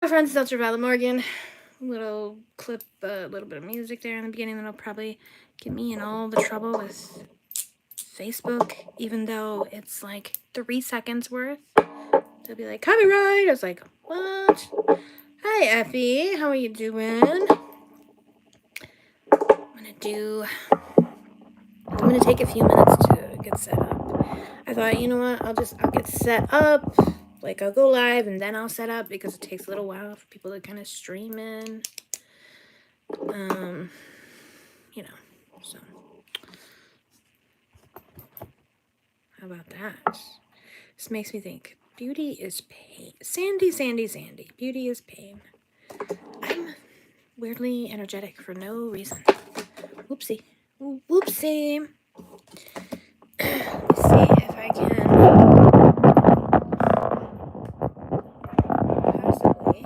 Hi friends, it's Ultra Violet Morgan. Little clip, a little bit of music there in the beginning that'll probably get me in all the trouble with Facebook, even though it's like 3 seconds worth. They'll be like, copyright! I was like, what? Hi Effie, how are you doing? I'm gonna take a few minutes to get set up. I thought, you know what, I'll get set up. Like, I'll go live and then I'll set up because it takes a little while for people to kind of stream in. You know, so how about that? This makes me think, beauty is pain. Sandy, Sandy, Sandy, beauty is pain. I'm weirdly energetic for no reason. Whoopsie. Whoopsie. Let's see if I can possibly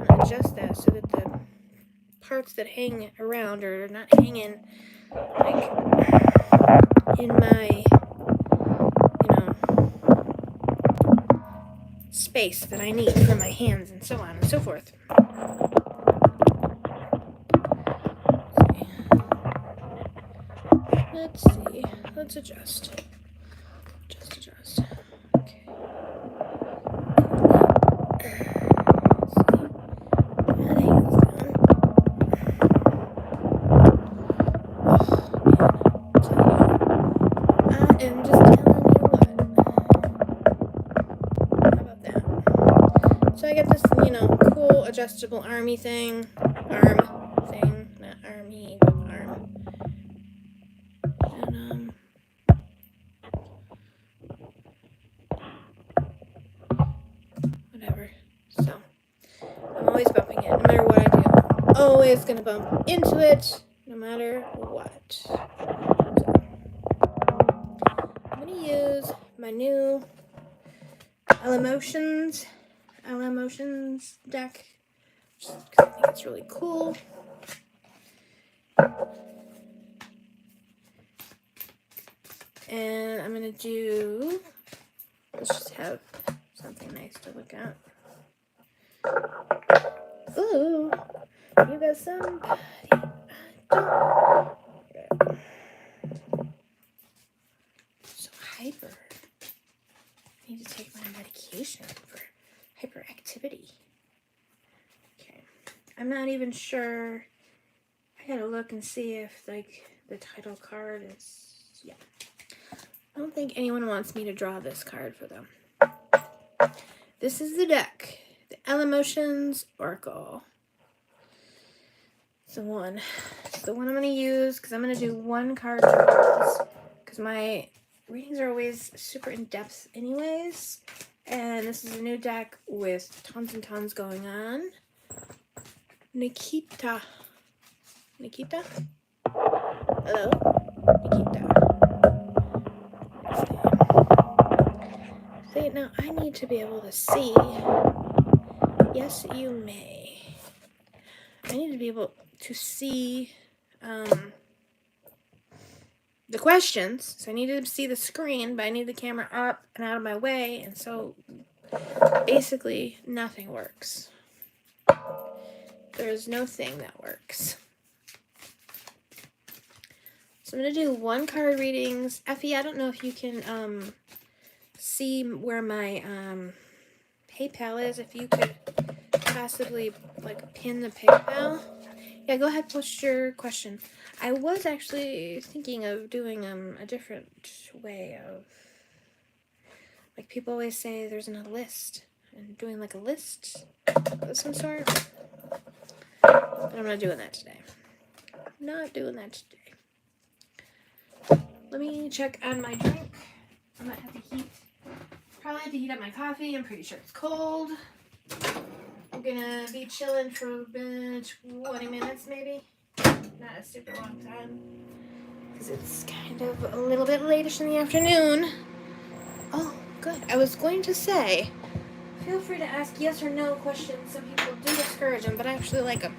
adjust that so that the parts that hang around are not hanging like in my, space that I need for my hands and so on and so forth. Let's see. Let's adjust. Adjust. Okay. So I get this, cool adjustable arm thing, not army, but arm. And, whatever. So, I'm always bumping it, no matter what I do. Always gonna bump into it, no matter what. So, I'm gonna use my new Elemotions deck, just because I think it's really cool. And I'm gonna do, let's just have something nice to look at. Ooh, you got somebody so hyper. I need to take my medication for hyperactivity. Okay, I'm not even sure. I gotta look and see if like the title card is, yeah. I don't think anyone wants me to draw this card for them. This is the deck, the Elemotions Oracle. It's the one I'm going to use because I'm going to do one card draws because my readings are always super in-depth anyways. And this is a new deck with tons and tons going on. Nikita? Hello? Nikita. See, now I need to be able to see. Yes, you may. I need to be able to see the questions. So I need to see the screen, but I need the camera up and out of my way, and so basically nothing works. There's no thing that works. So I'm going to do one card readings. Effie, I don't know if you can see where my PayPal is. If you could possibly like pin the PayPal. Yeah, go ahead, post your question. I was actually thinking of doing a different way of, like people always say there's a list, and doing like a list of some sort. But I'm not doing that today. Let me check on my drink. I might have to probably have to heat up my coffee. I'm pretty sure it's cold. I'm gonna be chilling for 20 minutes maybe. Not a super long time. Because it's kind of a little bit late-ish in the afternoon. Oh, good. I was going to say, feel free to ask yes or no questions. Some people do discourage them, but I actually like them.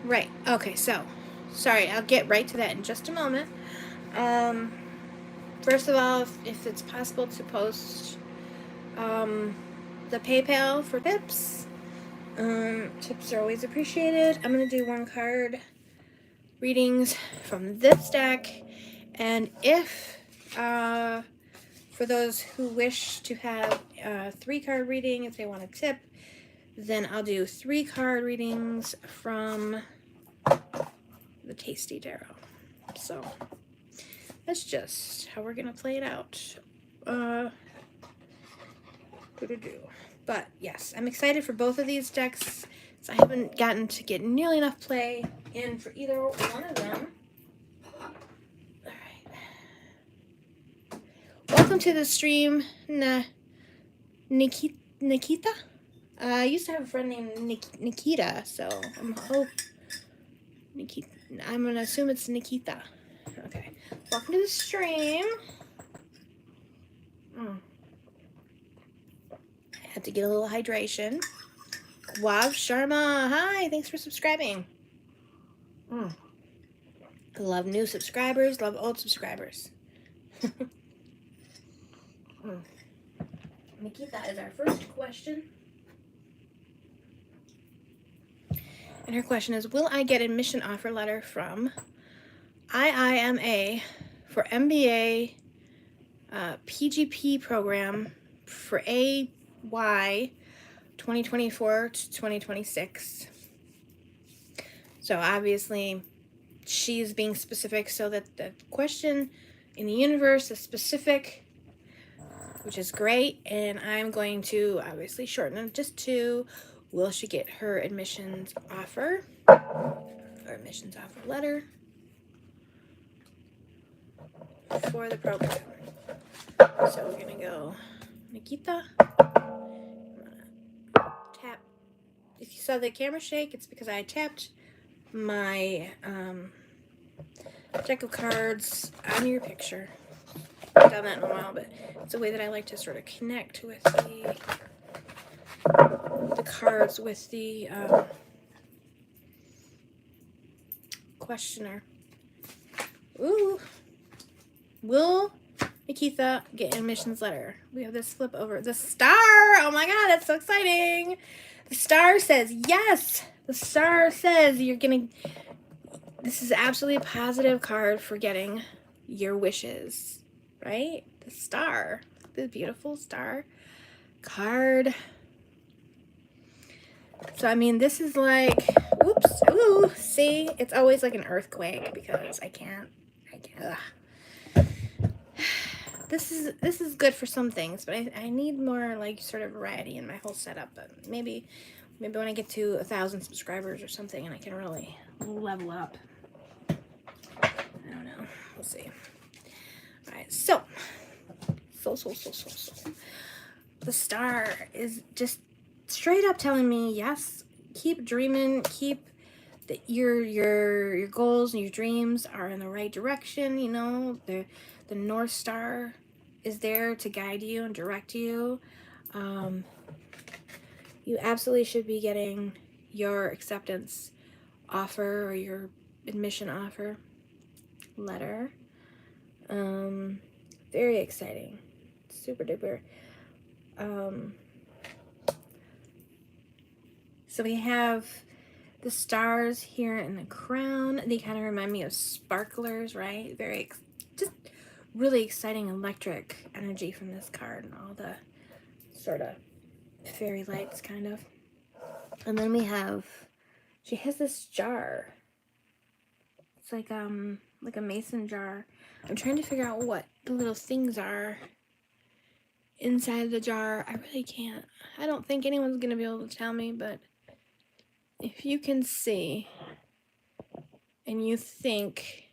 Right. Okay, so, sorry, I'll get right to that in just a moment. First of all, if it's possible to post the PayPal for tips. Tips are always appreciated. I'm going to do 1 card readings from this deck. And if, for those who wish to have a 3 card reading, if they want a tip, then I'll do 3 card readings from the Tasty Tarot. So that's just how we're going to play it out. But yes, I'm excited for both of these decks. So I haven't gotten to get nearly enough play in for either one of them. Alright. Welcome to the stream, Nikita. I used to have a friend named Nikita, so I'm going to assume it's Nikita. Okay. Welcome to the stream. I had to get a little hydration. Wav Sharma, hi, thanks for subscribing. Love new subscribers, love old subscribers. Nikita is our first question. And her question is, will I get admission offer letter from IIMA for MBA PGP program for AY 2024 to 2026? So obviously she's being specific so that the question in the universe is specific, which is great. And I'm going to obviously shorten it just to, will she get her admissions offer or admissions offer letter for the program? So we're going to go Nikita. Tap. If you saw the camera shake, it's because I tapped my deck of cards on your picture. I haven't done that in a while, but it's a way that I like to sort of connect with the cards with the questioner. Ooh. Will Nikita get an admissions letter? We have this flip over. The star! Oh my god, that's so exciting! The star says yes! The star says you're gonna... This is absolutely a positive card for getting your wishes, right? The star. The beautiful star card. So, I mean, this is like... Oops. Ooh. See? It's always like an earthquake because I can't... This is good for some things, but I need more like sort of variety in my whole setup. But maybe when I get to 1,000 subscribers or something, and I can really level up. I don't know. We'll see. All right. So the star is just straight up telling me yes. Keep dreaming. Keep that your goals and your dreams are in the right direction. You know, the North Star is there to guide you and direct you. You absolutely should be getting your acceptance offer or your admission offer letter. Very exciting. Super duper. So we have the stars here in the crown. They kind of remind me of sparklers, right? Very, just really exciting electric energy from this card and all the sort of fairy lights kind of. And then we have, she has this jar. It's like a mason jar. I'm trying to figure out what the little things are inside the jar. I really can't. I don't think anyone's going to be able to tell me, but if you can see and you think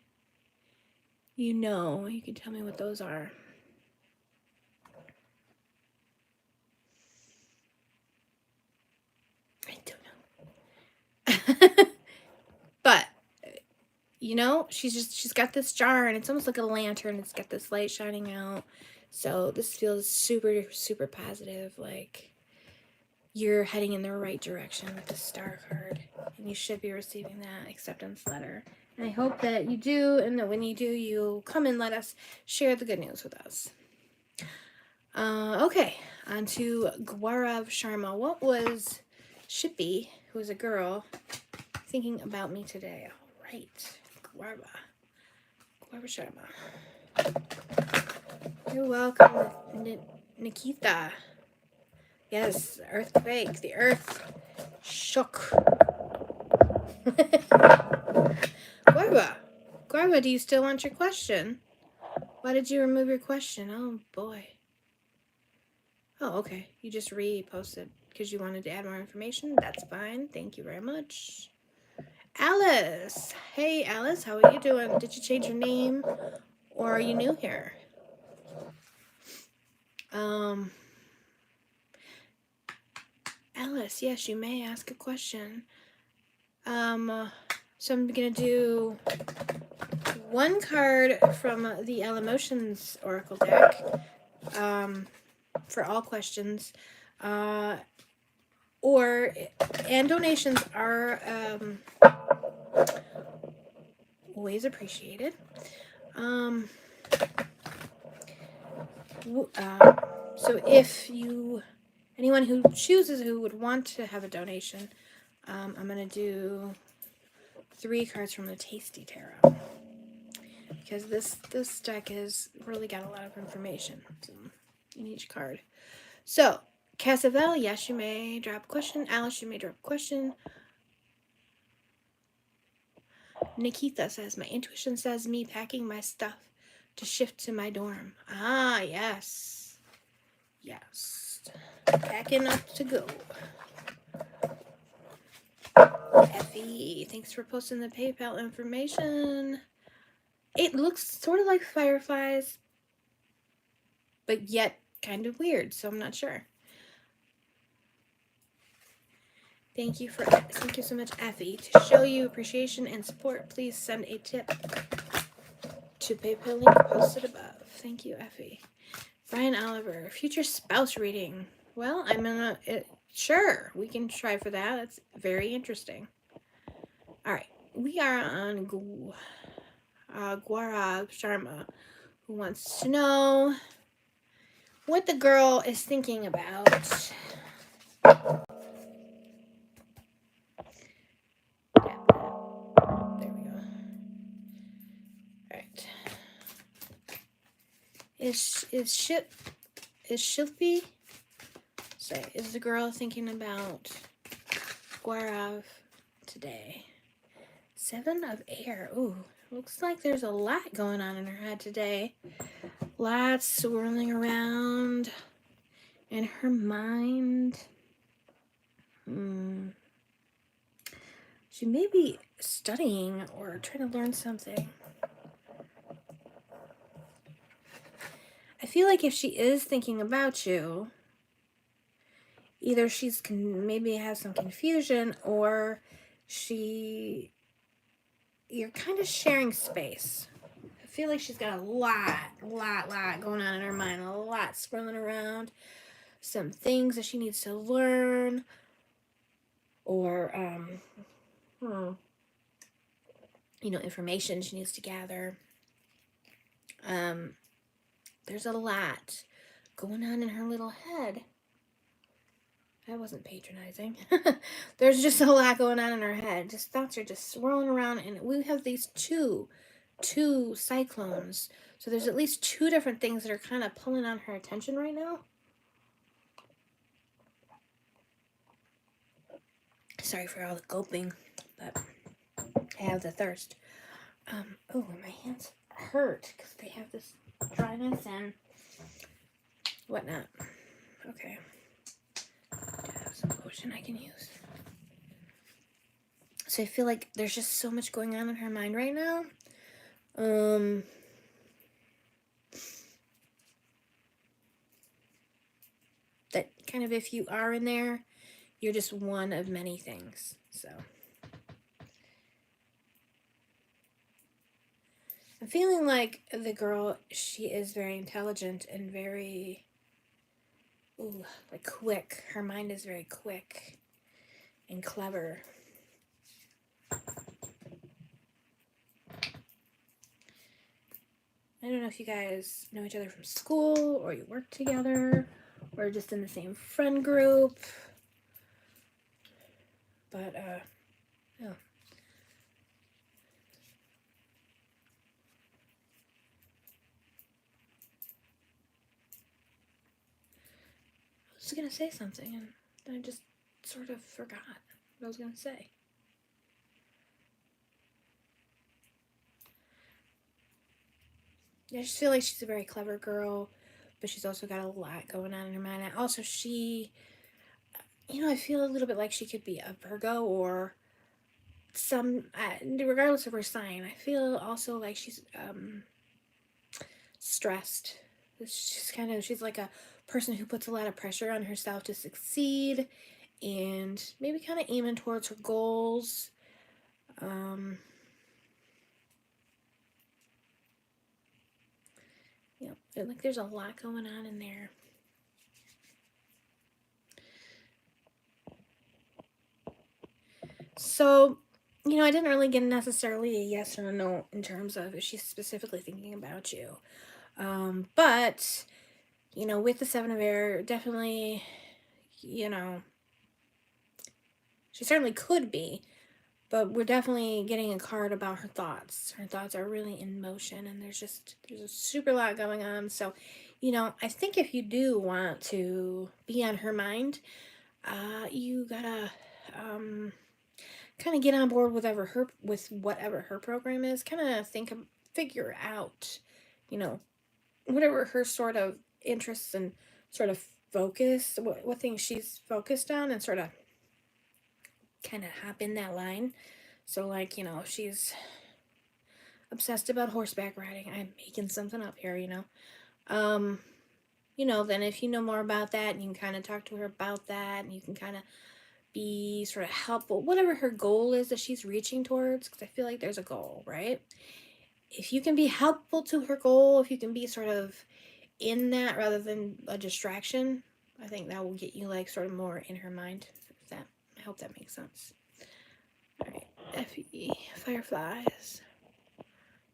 you know, you can tell me what those are. I don't know. But, you know, she's got this jar and it's almost like a lantern. It's got this light shining out. So this feels super, super positive. Like you're heading in the right direction with the star card. And you should be receiving that acceptance letter. And I hope that you do, and that when you do, you'll come and let us share the good news with us. Okay, On to Gaurav Sharma. What was Shippy, who is a girl, thinking about me today? All right. Gaurav Sharma. You're welcome, Nikita. Yes, earthquake. The earth shook. Gaurav, do you still want your question? Why did you remove your question? Oh, boy. Oh, okay. You just reposted because you wanted to add more information. That's fine. Thank you very much. Alice. Hey, Alice. How are you doing? Did you change your name or are you new here? Alice, yes, you may ask a question. So I'm going to do one card from the Elemotions Oracle deck for all questions. And donations are always appreciated. So if anyone who chooses who would want to have a donation, I'm going to do 3 cards from the Tasty Tarot. Because this deck has really got a lot of information in each card. So, Cassavel, yes, you may drop a question. Alice, you may drop a question. Nikita says, my intuition says me packing my stuff to shift to my dorm. Ah, yes. Yes. Packing up to go. Effie, thanks for posting the PayPal information. It looks sort of like fireflies, but yet kind of weird, so I'm not sure. Thank you so much, Effie. To show you appreciation and support, please send a tip to PayPal link posted above. Thank you, Effie. Brian Oliver, future spouse reading. Well, sure, we can try for that. That's very interesting. All right, we are on Gaurav Sharma, who wants to know what the girl is thinking about. There we go. All right. Is Shilpi? Sorry, is the girl thinking about Gaurav today? 7 of Air. Ooh, looks like there's a lot going on in her head today. Lots swirling around in her mind. She may be studying or trying to learn something. I feel like if she is thinking about you, either she's maybe has some confusion or you're kind of sharing space. I feel like she's got a lot going on in her mind, a lot swirling around, some things that she needs to learn, or information she needs to gather. There's a lot going on in her little head. I wasn't patronizing. There's just a lot going on in her head. Just thoughts are just swirling around, and we have these two cyclones. So there's at least 2 different things that are kind of pulling on her attention right now. Sorry for all the gulping, but I have the thirst. Oh, and my hands hurt because they have this dryness and whatnot. Okay. I have some lotion I can use. So I feel like there's just so much going on in her mind right now. That kind of, if you are in there, you're just one of many things. So I'm feeling like the girl, she is very intelligent and very quick. Her mind is very quick and clever. I don't know if you guys know each other from school or you work together we're just in the same friend group. But, yeah. I was going to say something, and then I just sort of forgot what I was going to say. I just feel like she's a very clever girl, but she's also got a lot going on in her mind. And also, she, I feel a little bit like she could be a Virgo or regardless of her sign. I feel also like she's stressed. She's like a person who puts a lot of pressure on herself to succeed and maybe kind of aiming towards her goals. Like there's a lot going on in there. So, I didn't really get necessarily a yes or a no in terms of if she's specifically thinking about you. But, with the Seven of Air, definitely, she certainly could be, but we're definitely getting a card about her thoughts. Her thoughts are really in motion, and there's a super lot going on. So, I think if you do want to be on her mind, you gotta kind of get on board with whatever her program is. Kind of figure out, whatever her sort of interests and sort of focus, what things she's focused on, and sort of kind of hop in that line. So, like, if she's obsessed about horseback riding, I'm making something up here, then if you know more about that, and you can kind of talk to her about that, and you can kind of be sort of helpful, whatever her goal is that she's reaching towards, because I feel like there's a goal, right? If you can be helpful to her goal, if you can be sort of in that rather than a distraction, I think that will get you like sort of more in her mind. I hope that makes sense. All right, F-E, fireflies.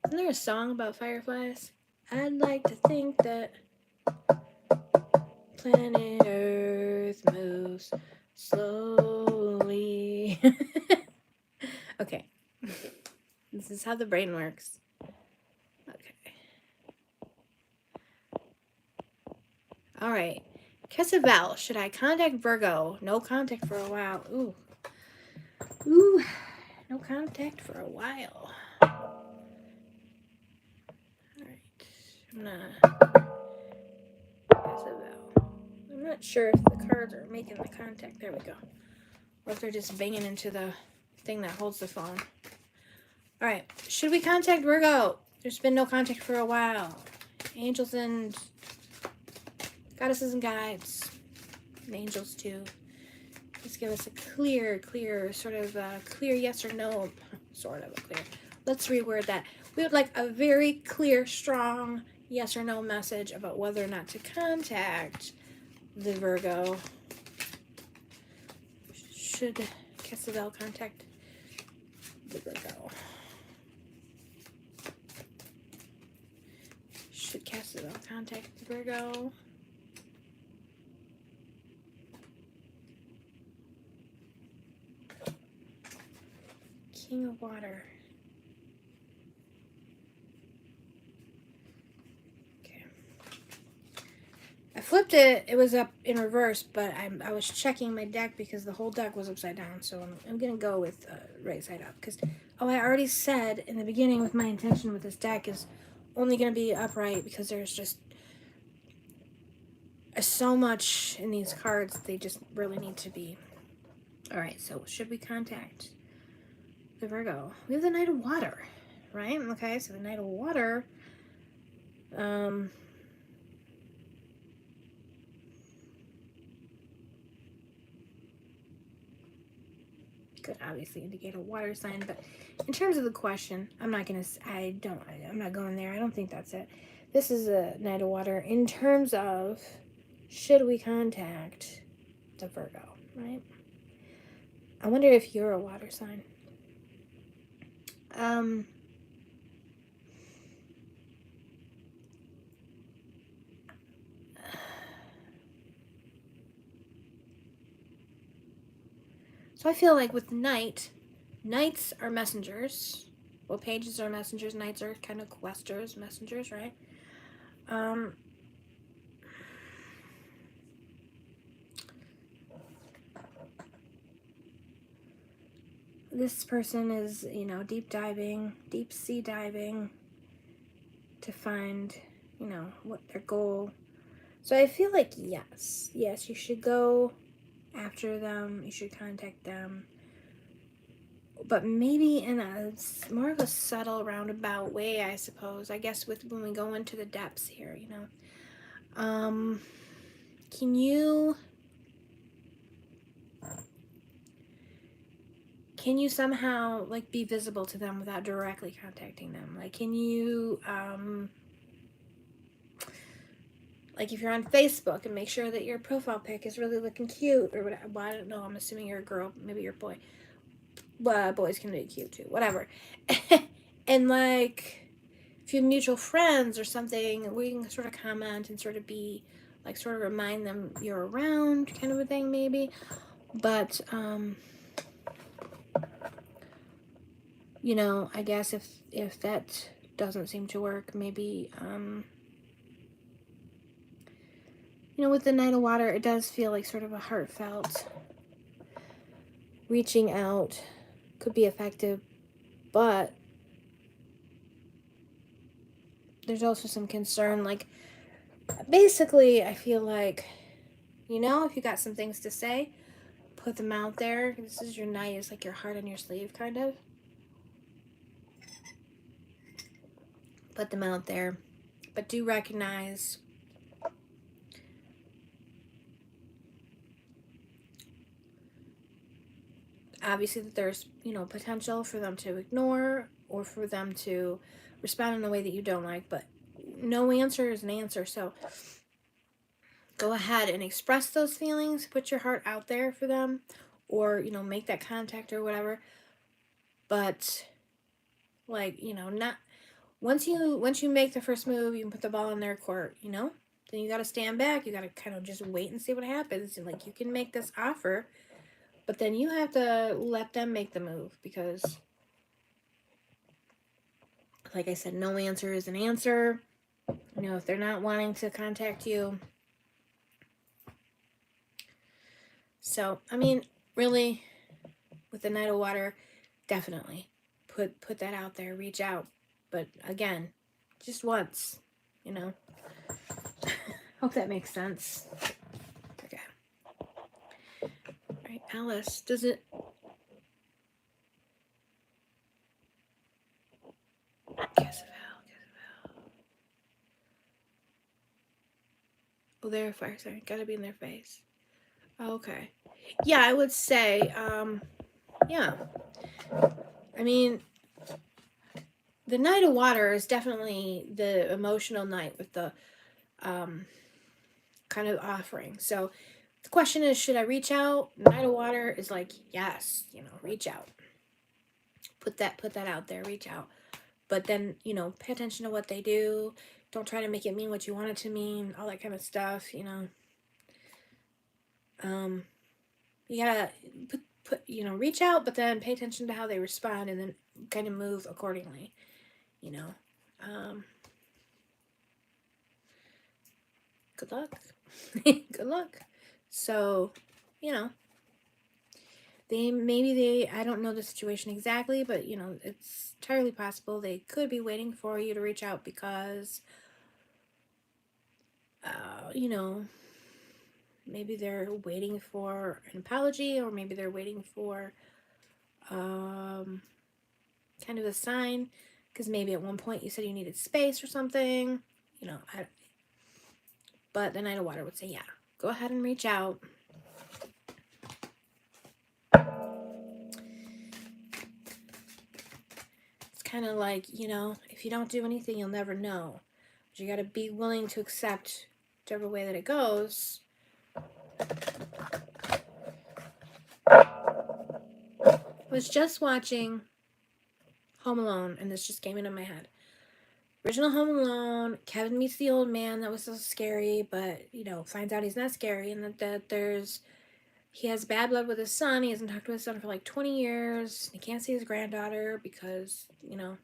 Isn't there a song about fireflies? I'd like to think that planet Earth moves slowly. Okay. This is how the brain works. Okay. All right. Cassavel, should I contact Virgo? No contact for a while. Ooh. No contact for a while. All right. Cassavel. I'm not sure if the cards are making the contact. There we go. Or if they're just banging into the thing that holds the phone. All right. Should we contact Virgo? There's been no contact for a while. Angels and goddesses and guides. And angels too. Just give us a clear, sort of clear yes or no. Sort of a clear. Let's reword that. We would like a very clear, strong yes or no message about whether or not to contact the Virgo. Should Cassavel contact the Virgo? Should Cassavel contact the Virgo? King of Water. Okay. I flipped it. It was up in reverse, but I was checking my deck because the whole deck was upside down. So I'm going to go with right side up. Because, I already said in the beginning with my intention with this deck is only going to be upright because there's just so much in these cards. They just really need to be. All right, so should we contact the Virgo? We have the Knight of Water, right? Okay, so the Knight of Water. Could obviously indicate a water sign, but in terms of the question, I'm not going there. I don't think that's it. This is a Knight of Water. In terms of, should we contact the Virgo, right? I wonder if you're a water sign. So I feel like with knights are messengers. Well, pages are messengers, knights are kind of questers, messengers, right? This person is, deep sea diving to find, what their goal. So I feel like yes, you should go after them. You should contact them, but maybe in a more of a subtle, roundabout way, I suppose. I guess with when we go into the depths here, can you somehow like be visible to them without directly contacting them? Like, can you like if you're on Facebook and make sure that your profile pic is really looking cute or whatever. Well, I don't know. I'm assuming you're a girl. Maybe you're a boy. Well, boys can be cute too. Whatever. And like, if you have mutual friends or something, we can sort of comment and sort of be like, sort of remind them you're around, kind of a thing, maybe. But I guess if that doesn't seem to work, maybe with the Knight of Water, it does feel like sort of a heartfelt reaching out could be effective, but there's also some concern. Like, basically, I feel like, if you got some things to say, put them out there. This is your knight, it's like your heart on your sleeve, kind of. Put them out there, but do recognize obviously that there's potential for them to ignore or for them to respond in a way that you don't like, but no answer is an answer. So go ahead and express those feelings, put your heart out there for them, or make that contact or whatever. But like, not once you make the first move, you can put the ball in their court, then you got to stand back. You got to kind of just wait and see what happens. And like, you can make this offer, but then you have to let them make the move, because like I said, no answer is an answer. If they're not wanting to contact you. So, I mean, really, with the Knight of Water, definitely put that out there, reach out. But again, just once, Hope that makes sense. Okay. All right, Alice, does it... Jezebel. Oh, they're fire sign. Gotta be in their face. Okay. Yeah, I would say, yeah. I mean, the Knight of Water is definitely the emotional knight with the kind of offering. So the question is, should I reach out? Knight of Water is like, yes, reach out. Put that out there, reach out. But then, pay attention to what they do. Don't try to make it mean what you want it to mean, all that kind of stuff, You gotta reach out, but then pay attention to how they respond and then kind of move accordingly, Good luck. Good luck. So, I don't know the situation exactly, but it's entirely possible they could be waiting for you to reach out because maybe they're waiting for an apology, or maybe they're waiting for kind of a sign, because maybe at one point you said you needed space or something, but the Knight of Water would say, yeah, go ahead and reach out. Kind of like, if you don't do anything, you'll never know. But you got to be willing to accept whichever way that it goes. I was just watching Home Alone, and this just came into my head. Original Home Alone, Kevin meets the old man that was so scary, but, finds out he's not scary, and that there's he has bad blood with his son. He hasn't talked to his son for like 20 years. He can't see his granddaughter because, you know,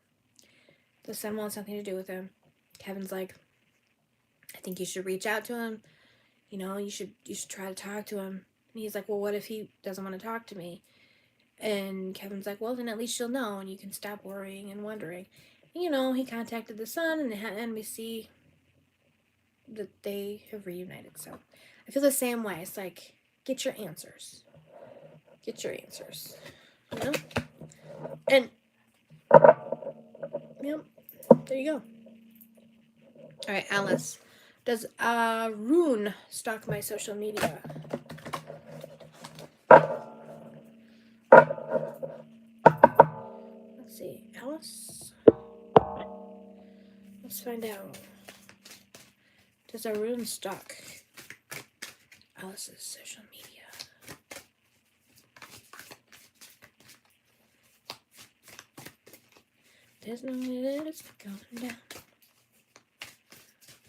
the son wants nothing to do with him. Kevin's like, I think you should reach out to him. You know, you should try to talk to him. And he's like, well, what if he doesn't want to talk to me? And Kevin's like, well, then at least you'll know and you can stop worrying and wondering. And, you know, he contacted the son and we see that they have reunited. So I feel the same way. It's like, get your answers. Get your answers. You know? And, yep, there you go. All right, Alice. Does Rune stalk my social media? Let's see. Alice? Let's find out. Does Rune stalk Alice's social media? There's no way that it's going down.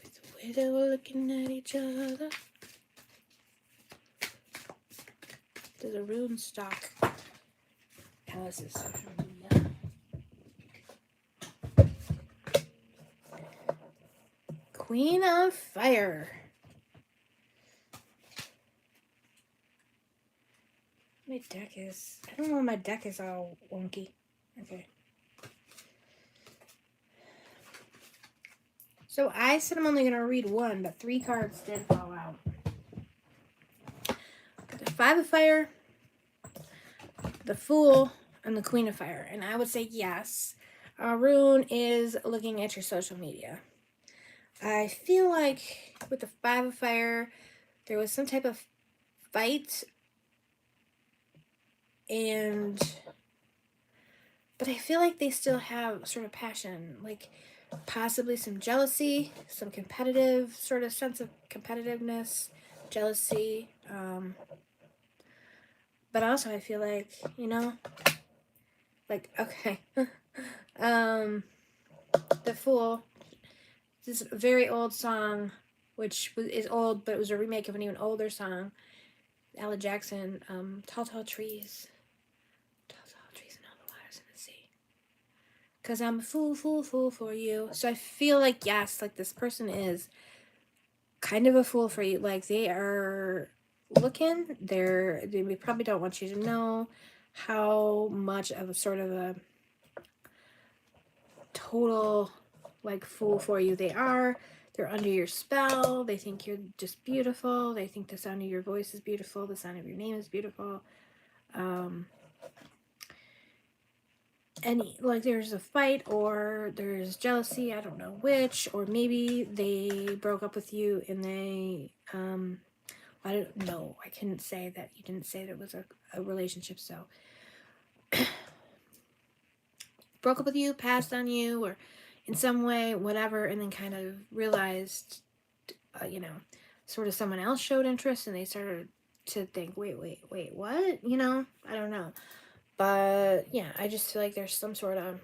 With the way that we're looking at each other. Does Rune stalk Alice's social media? Queen of Fire. My deck is... I don't know, my deck is all wonky. Okay. So I said I'm only going to read one, but 3 cards did fall out. Got the 5 of Fire, the Fool, and the Queen of Fire. And I would say yes. Rune is looking at your social media. I feel like with the 5 of Fire, there was some type of fight. But I feel like they still have sort of passion. Like possibly some jealousy, some competitive sort of sense of competitiveness, jealousy. But also I feel like, you know, like, okay. The Fool. This is a very old song, which is old, but it was a remake of an even older song. Alan Jackson, Tall, Tall Trees. Tall, tall trees and all the waters in the sea. 'Cause I'm a fool, fool, fool for you. So I feel like, yes, like this person is kind of a fool for you. Like they are looking, they probably don't want you to know how much of a sort of a total like fool for you they are. They're under your spell. They think you're just beautiful. They think the sound of your voice is beautiful. The sound of your name is beautiful. Any like there's a fight or there's jealousy, I don't know which, or maybe they broke up with you and they I don't know, I couldn't say that. You didn't say that it was a relationship, so broke up with you, passed on you, or in some way, whatever, and then kind of realized you know, sort of someone else showed interest and they started to think, wait, what? You know, I don't know. But yeah, I just feel like there's some sort of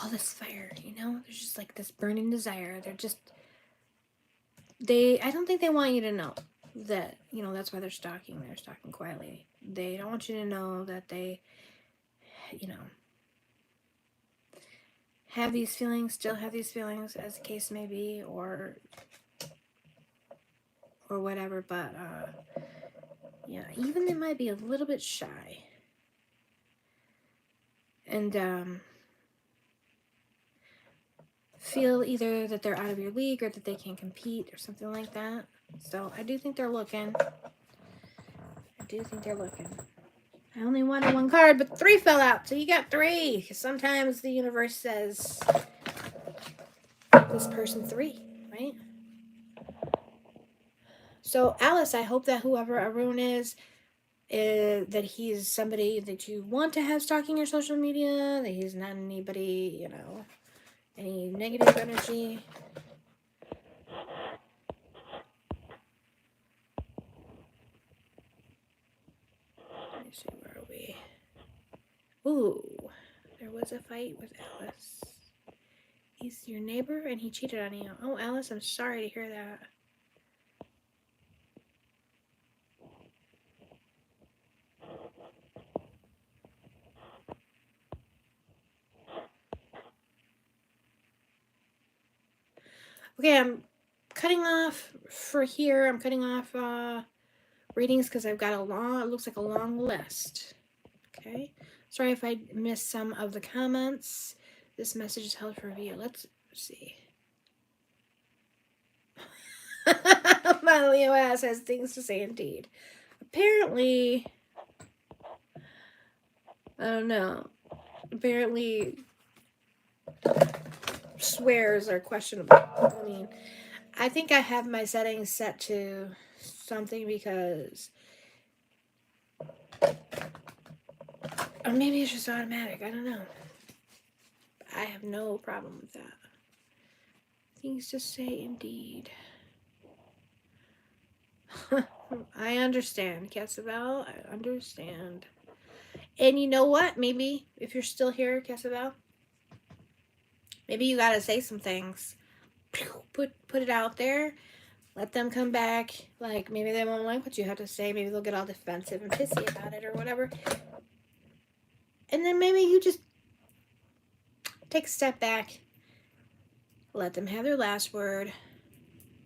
all this fire, you know? There's just like this burning desire. I don't think they want you to know that, you know, that's why they're stalking. They're stalking quietly. They don't want you to know that they, you know, have these feelings, still have these feelings, as the case may be, or whatever, but yeah, even they might be a little bit shy. And feel either that they're out of your league or that they can't compete or something like that. So I do think they're looking. I only wanted 1 card, but 3 fell out, so you got 3. Because sometimes the universe says this person 3, right? So Alice, I hope that whoever Arun is that he's somebody that you want to have stalking your social media, that he's not anybody, you know, any negative energy. Let me see, where are we? Ooh, there was a fight with Alice. He's your neighbor and he cheated on you. Oh, Alice, I'm sorry to hear that. Okay, I'm cutting off for here. I'm cutting off readings because I've got a long, it looks like a long list. Okay. Sorry if I missed some of the comments. This message is held for review. Let's see. My Leo ass has things to say indeed. Apparently, I don't know. Apparently, swears are questionable. I mean, I think I have my settings set to something because, or maybe it's just automatic. I don't know. I have no problem with that. Things to say indeed. I understand, Casabel. I understand. And you know what? Maybe if you're still here, Casabel, maybe you gotta say some things. Put it out there. Let them come back. Like maybe they won't like what you have to say. Maybe they'll get all defensive and pissy about it or whatever. And then maybe you just take a step back. Let them have their last word.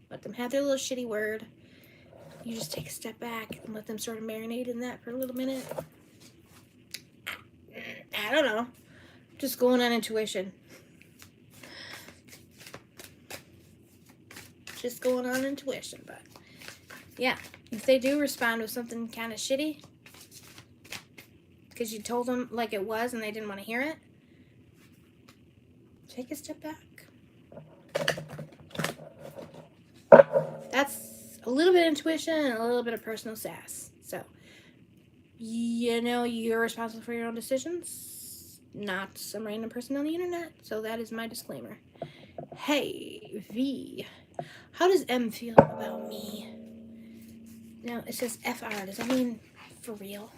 Let them have their little shitty word. You just take a step back and let them sort of marinate in that for a little minute. I don't know. Just going on intuition. Just going on intuition, but yeah, if they do respond with something kind of shitty because you told them like it was and they didn't want to hear it, take a step back. That's a little bit of intuition and a little bit of personal sass. So, you know, you're responsible for your own decisions, not some random person on the internet. So that is my disclaimer. Hey, V. How does M feel about me? Now, it says FR. Does that mean for real?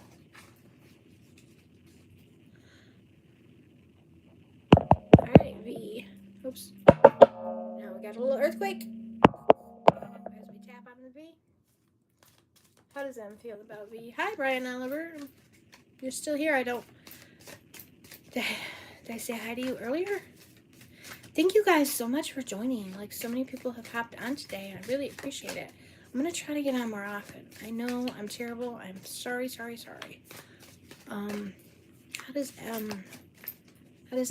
Alright, V. Oops. Now we got a little earthquake. As we tap on the V. How does M feel about V? Hi, Brian Oliver. You're still here. I don't... Did I say hi to you earlier? Thank you guys so much for joining. Like, so many people have hopped on today. I really appreciate it. I'm going to try to get on more often. I know I'm terrible. I'm sorry. How does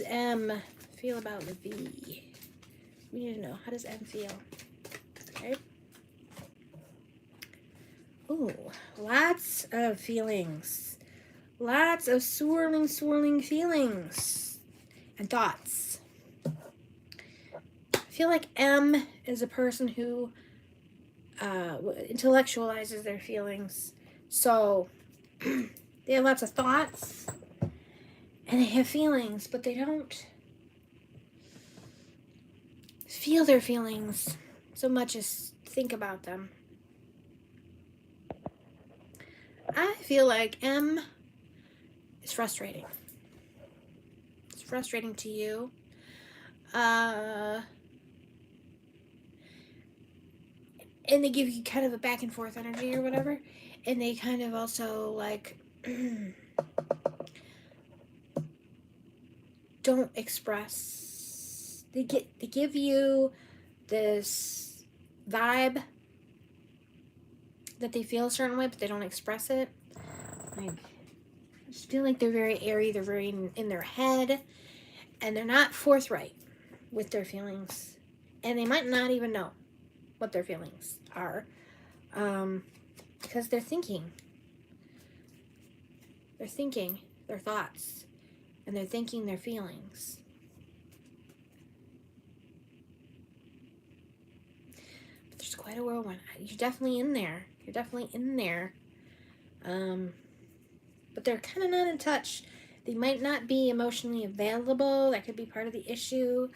M feel about the V? We need to know. How does M feel? Okay. Ooh, lots of feelings. Lots of swirling feelings and thoughts. I feel like M is a person who intellectualizes their feelings. So they have lots of thoughts and they have feelings, but they don't feel their feelings so much as think about them. I feel like M is frustrating. It's frustrating to you. And they give you kind of a back and forth energy or whatever. And they kind of also like don't express. They give you this vibe that they feel a certain way, but they don't express it. Like, I just feel like they're very airy. They're very in their head, and they're not forthright with their feelings, and they might not even know what their feelings are, because they're thinking their thoughts, and they're thinking their feelings. But there's quite a whirlwind. You're definitely in there. But they're kind of not in touch. They might not be emotionally available. That could be part of the issue.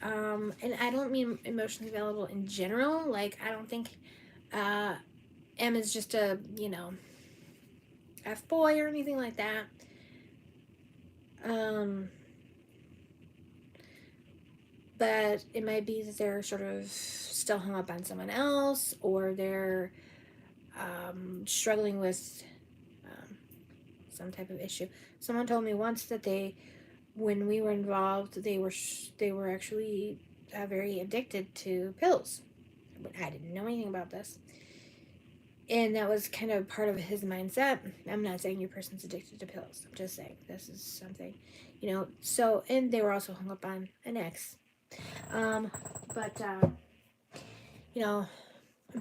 And I don't mean emotionally available in general. Like, I don't think M is just a, F-boy or anything like that. But it might be that they're sort of still hung up on someone else, or they're struggling with some type of issue. Someone told me once that when we were involved, they were actually very addicted to pills. I didn't know anything about this. And that was kind of part of his mindset. I'm not saying your person's addicted to pills. I'm just saying this is something, So, and they were also hung up on an ex. But I'm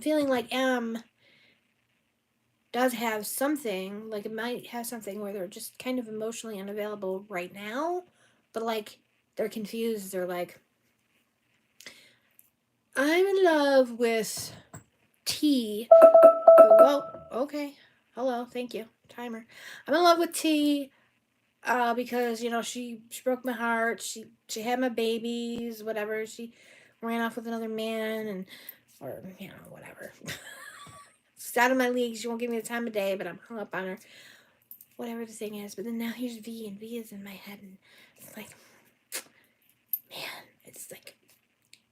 feeling like M does have something, like it might have something where they're just kind of emotionally unavailable right now, but like they're confused. They're like, I'm in love with T. Well, okay. Hello, thank you. Timer. I'm in love with T because, she broke my heart. She had my babies, whatever. She ran off with another man or whatever. She's out of my league. She won't give me the time of day, but I'm hung up on her. Whatever the thing is. But then now here's V, and V is in my head, and it's like, man, it's like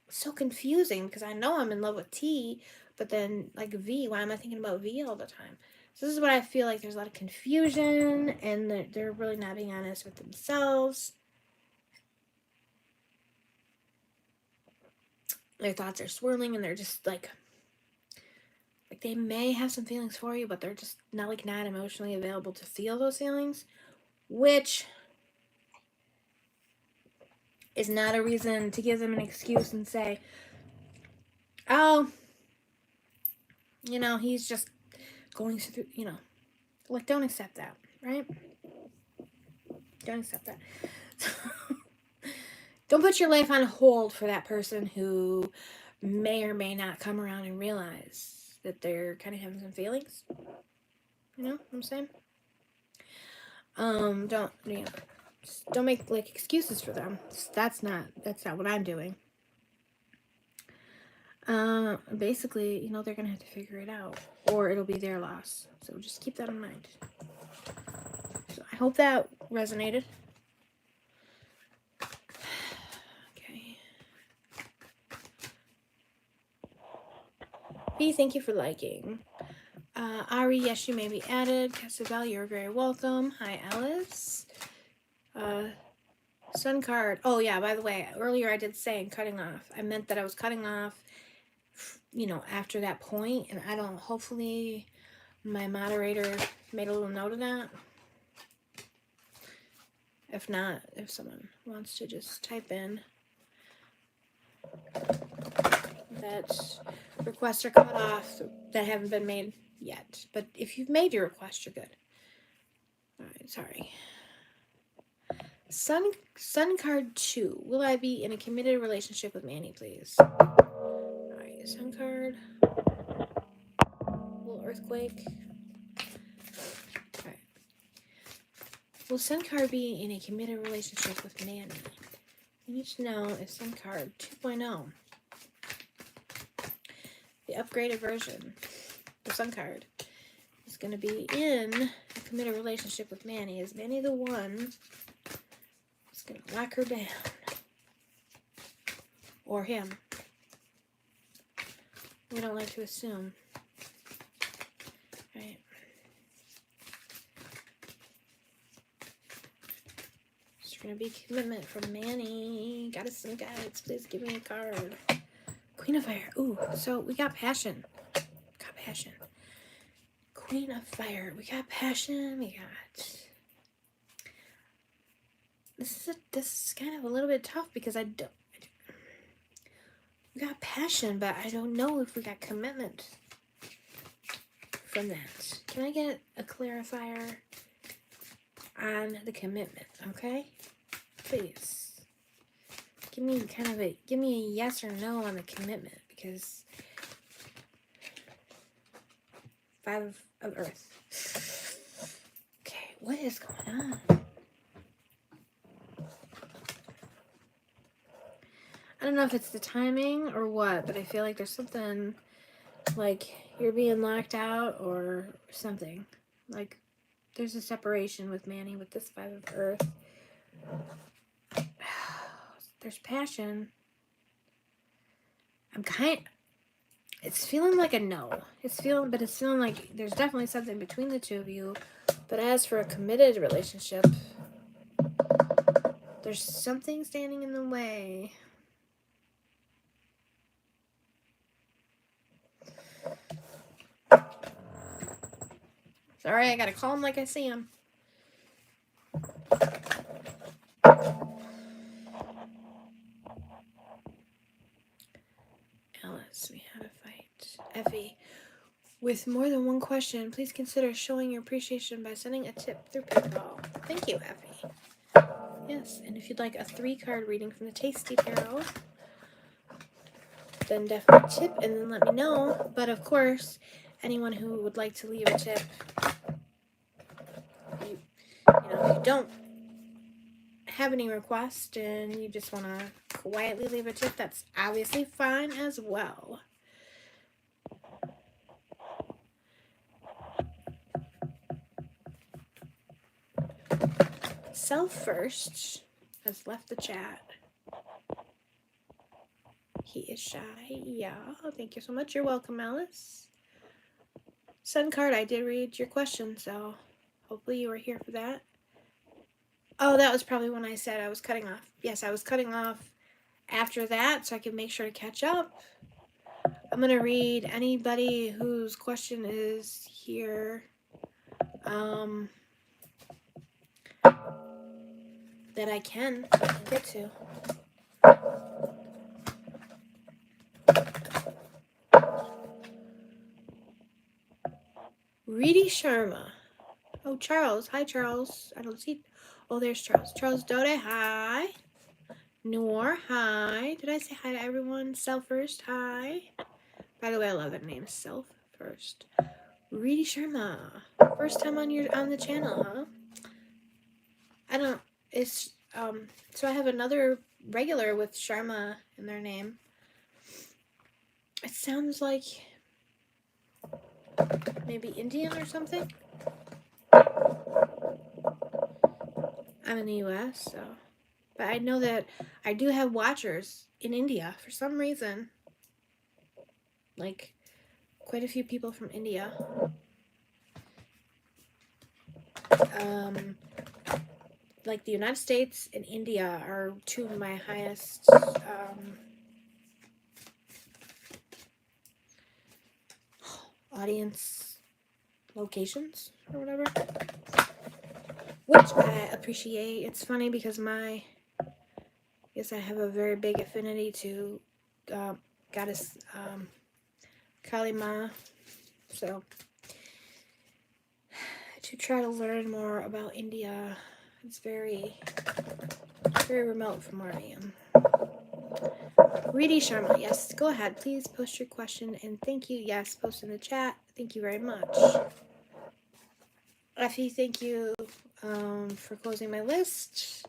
so confusing because I know I'm in love with T, but then like V, why am I thinking about V all the time? So this is what I feel like. There's a lot of confusion, and they're really not being honest with themselves. Their thoughts are swirling, and they're just like they may have some feelings for you, but they're just not emotionally available to feel those feelings, which is not a reason to give them an excuse and say, oh, he's just going through, like, don't accept that, right? Don't accept that. Don't put your life on hold for that person who may or may not come around and realize that they're kind of having some feelings. You know what I'm saying? Don't make like excuses for them. That's not what I'm doing. Basically, they're gonna have to figure it out, or it'll be their loss. So just keep that in mind. So I hope that resonated. Okay. B, thank you for liking. Ari, yes, you may be added. Casabel, you're very welcome. Hi, Alice. Sun card. Oh, yeah, by the way, earlier I did say cutting off. I meant that I was cutting off, after that point, and hopefully my moderator made a little note of that. If not, if someone wants to just type in that requests are cut off that haven't been made yet. But if you've made your request, you're good. All right, sorry. Sun card 2. Will I be in a committed relationship with Manny, please? All right, Sun card. Little earthquake. All right. Will Sun card be in a committed relationship with Manny? We need to know if Sun card 2.0, the upgraded version, the Sun card, is going to be in a committed relationship with Manny. Is Manny the one that's going to lock her down? Or him? We don't like to assume. Right? There's going to be commitment from Manny. Got us some guides. Please give me a card. Queen of Fire. Ooh, so we got passion. Got passion. Queen of Fire. We got passion. We got... This is kind of a little bit tough because we got passion, but I don't know if we got commitment from that. Can I get a clarifier on the commitment, okay? Please. Give me a yes or no on the commitment, because 5 of Earth. Okay, what is going on? I don't know if it's the timing or what, but I feel like there's something like you're being locked out or something. Like there's a separation with Manny with this 5 of Earth. There's passion. It's feeling like a no. It's feeling like there's definitely something between the two of you. But as for a committed relationship, there's something standing in the way. Sorry, I gotta call them like I see them. Alice, we had a fight. Effie, with more than one question, please consider showing your appreciation by sending a tip through PayPal. Thank you, Effie. Yes, and if you'd like a 3-card reading from the Tasty Tarot, then definitely tip and then let me know. But of course, anyone who would like to leave a tip, you know, you don't have any requests and you just want to quietly leave a tip, that's obviously fine as well. Self First has left the chat. He is shy. Yeah, thank you so much. You're welcome, Alice. Sun card, I did read your question, so hopefully you were here for that. Oh, that was probably when I said I was cutting off. Yes, I was cutting off after that so I could make sure to catch up. I'm going to read anybody whose question is here that I can get to. Reedy Sharma. Oh, Charles. Hi, Charles. I don't see... Oh, there's Charles. Charles Dode, hi. Noor, hi. Did I say hi to everyone? Self First, hi. By the way, I love that name, Self First. Reedy Sharma. First time on the channel, huh? I don't... It's... So I have another regular with Sharma in their name. It sounds like maybe Indian or something. I'm in the US, so... But I know that I do have watchers in India for some reason. Like, quite a few people from India. Like the United States and India are two of my highest audience locations or whatever, which I appreciate. It's funny because I guess I have a very big affinity to goddess Kali Ma, so to try to learn more about India, it's very, very remote from where I am. Reedy Sharma, yes, go ahead, please post your question, and thank you. Yes, post in the chat. Thank you very much. Effie, thank you for closing my list.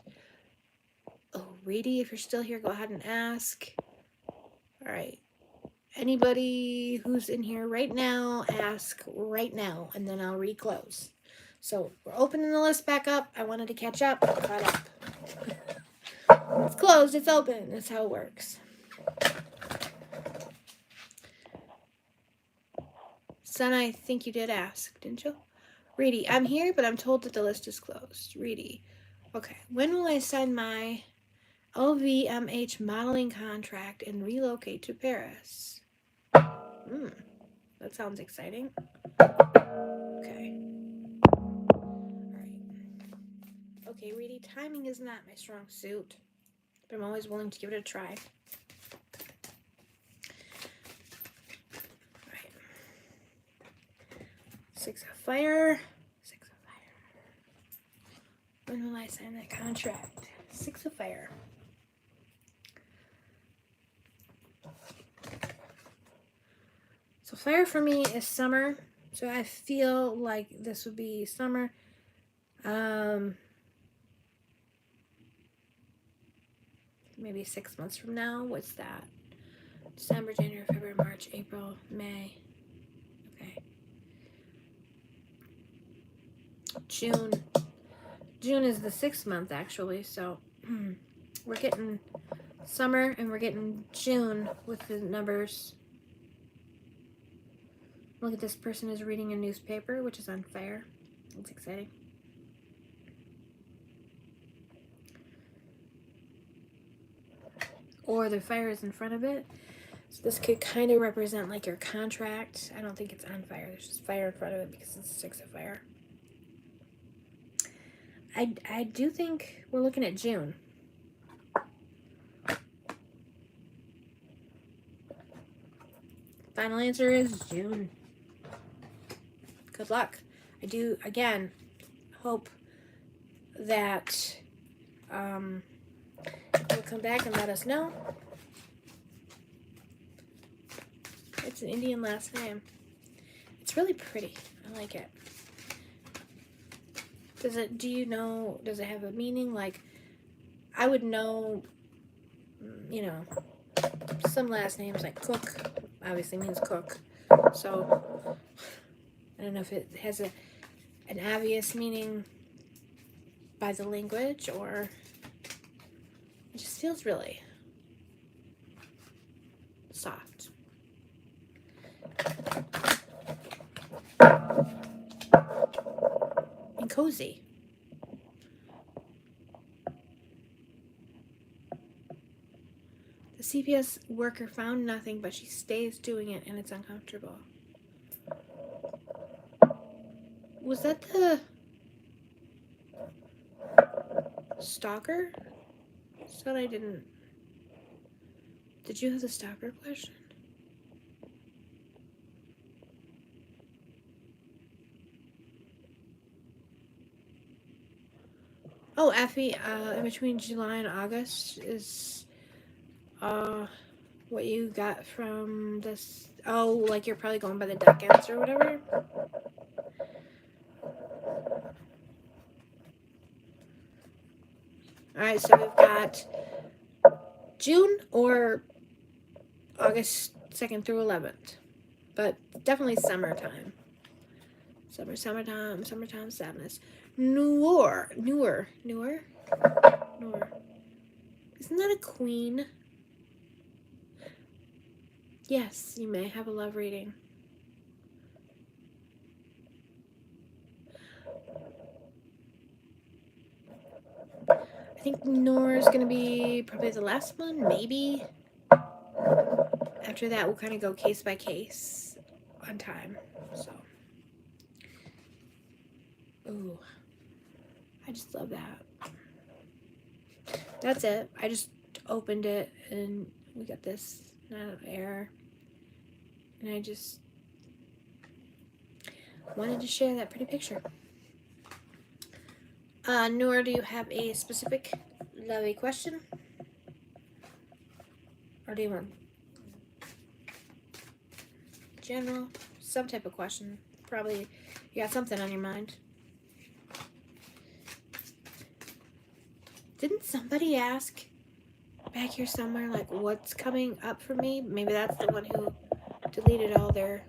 Oh, Reedy, if you're still here, go ahead and ask. All right. Anybody who's in here right now, ask right now, and then I'll reclose. So we're opening the list back up. I wanted to catch up. Caught up. It's closed. It's open. That's how it works. Son, I think you did ask, didn't you? Reedy, I'm here, but I'm told that the list is closed. Reedy, okay. When will I sign my LVMH modeling contract and relocate to Paris? That sounds exciting. Okay. Alright. Okay, Reedy, timing is not my strong suit, but I'm always willing to give it a try. Alright. 6 of Fire. 6 of Fire. When will I sign that contract? 6 of Fire. So fire for me is summer. So I feel like this would be summer. Maybe 6 months from now. What's that? December, January, February, March, April, May. Okay. June. June is the 6th month, actually. So we're getting summer and we're getting June with the numbers. Look at this person is reading a newspaper, which is on fire. That's exciting. Or the fire is in front of it. So this could kind of represent like your contract. I don't think it's on fire. There's just fire in front of it because it's 6 of fire. I do think we're looking at June. Final answer is June. Good luck. I do, again, hope that you'll come back and let us know. It's an Indian last name. It's really pretty. I like it. Do you know, does it have a meaning? Like, I would know, you know, some last names like Cook obviously means cook. So, I don't know if it has an obvious meaning by the language, or it just feels really soft. And cozy. The CPS worker found nothing, but she stays doing it, and it's uncomfortable. Was that the stalker? Said I didn't. Did you have the stalker question? Oh, Effie, in between July and August is what you got from this. Oh, like you're probably going by the decans or whatever. Alright, so we've got June or August 2nd through 11th. But definitely summertime. Summertime sadness. Noor. Isn't that a queen? Yes, you may have a love reading. I think Noor is going to be probably the last one, maybe. After that, we'll kind of go case by case on time. So, ooh, I just love that. That's it. I just opened it and we got this not air, and I just wanted to share that pretty picture. Noor, do you have a specific lovey question? Or do you want general? Some type of question. Probably you got something on your mind. Didn't somebody ask back here somewhere, like, what's coming up for me? Maybe that's the one who deleted all their...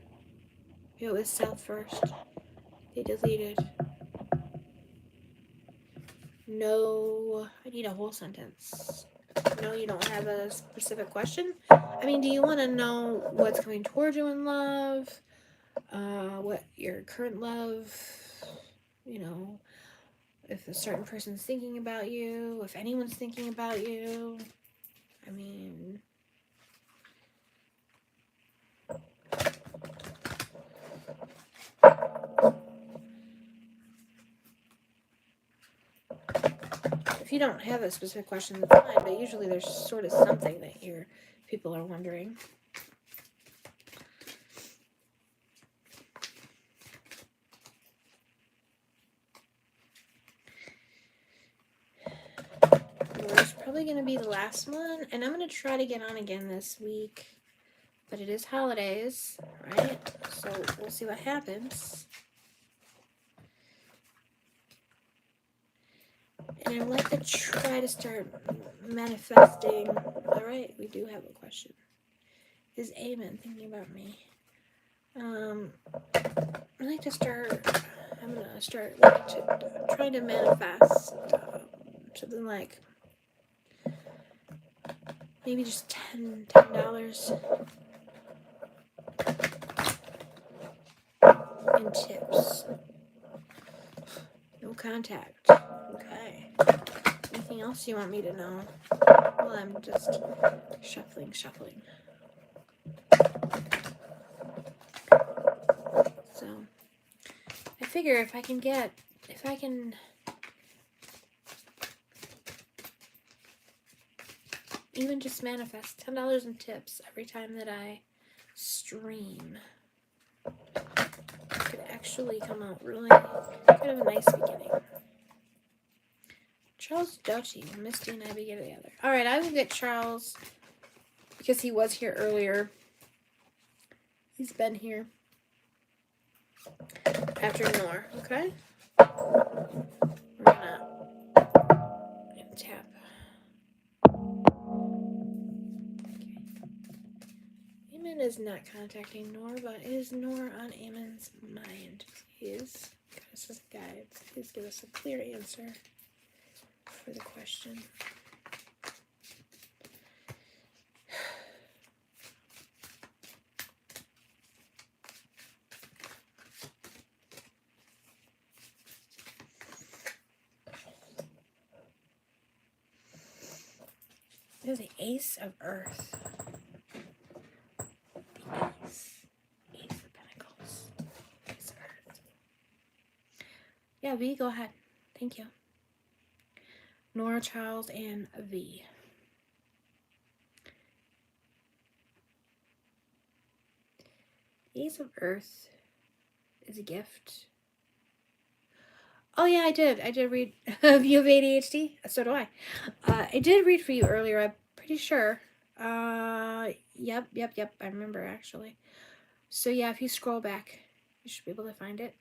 It was South First. They deleted... No, I need a whole sentence. No, you don't have a specific question? I mean, do you want to know what's coming toward you in love? What your current love, you know, if a certain person's thinking about you, if anyone's thinking about you. I mean... If you don't have a specific question, that's fine, but usually there's sort of something that your people are wondering. It's probably going to be the last one, and I'm going to try to get on again this week, but it is holidays, right? So we'll see what happens. And I'd like to try to start manifesting. Alright, we do have a question. Is Amen thinking about me? I'd like to start, I'm going to start trying to manifest something like maybe just $10 in tips. No contact. Okay. Anything else you want me to know? Well, I'm just shuffling. figure if I can even just manifest $10 in tips every time that I stream, it could actually come out really kind of a nice beginning. Charles Doty, Misty and I begin together. Alright, I will get Charles because he was here earlier. He's been here after Nor, okay? We're gonna tap. Okay. Aemon is not contacting Nor, but is Nor on Aemon's mind? Please, guys as guides, please give us a clear answer for the question. There's the Ace of Earth. The Ace of Pentacles. Ace of Earth. Yeah, V, go ahead. Thank you. Nora, Charles, and V. Ace of Earth is a gift. Oh yeah, I did read. You have ADHD? So do I. I did read for you earlier, I'm pretty sure. Yep. I remember, actually. So yeah, if you scroll back, you should be able to find it.